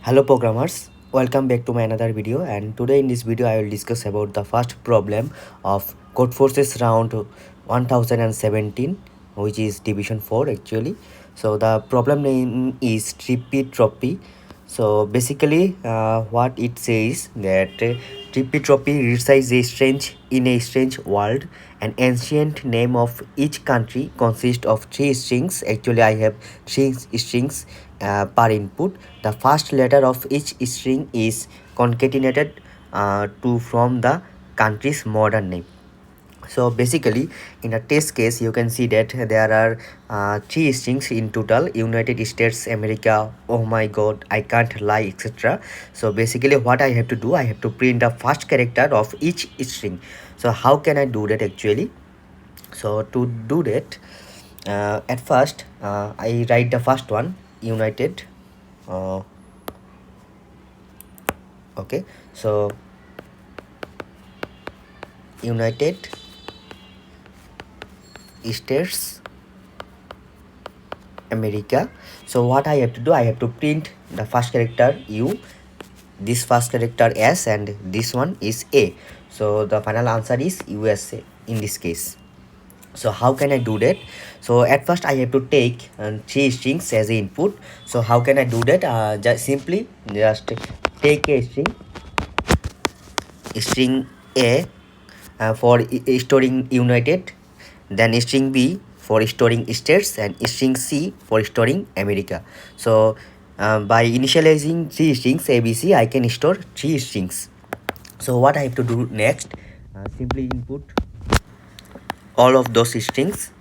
Hello programmers, welcome back to my another video, and today in this video I will discuss about the first problem of Codeforces round 1017, which is division 4 actually. So the problem name is Trippi Troppi. So basically what it says that Trippi Troppi resides in a strange world. An ancient name of each country consists of 3 strings. Actually I have 3 strings per input. The first letter of each string is concatenated to from the country's modern name. So basically in a test case you can see that there are 3 strings in total: United States, America, oh my god, I can't lie, etc. So basically what I have to do, I have to print the first character of each string. So how can I do that actually? So to do that, at first I write the first one, United. Okay, so United States America. So what I have to do, I have to print the first character U, this first character S, and this one is A. So the final answer is USA in this case. So how can I do that? So at first I have to take 3 strings as input. So how can I do that? Just take a string A for storing United, then string B for storing states, and string C for storing America. So by initializing 3 strings ABC, I can store 3 strings. So what I have to do next, simply input all of those strings.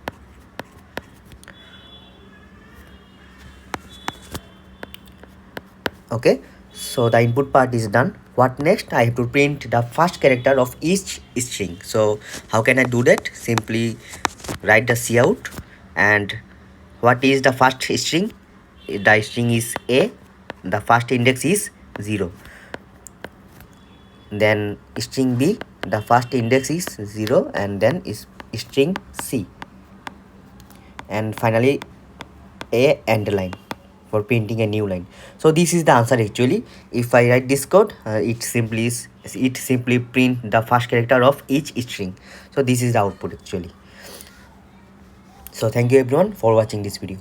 Okay, so the input part is done. What next? I have to print the first character of each string. So how can I do that? Simply write the cout, and what is the first string? The string is A, the first index is 0. Then string B, the first index is 0, and then is string C, and finally a underline for printing a new line. So this is the answer actually. If I write this code, it simply print the first character of each string. So this is the output actually. So thank you everyone for watching this video.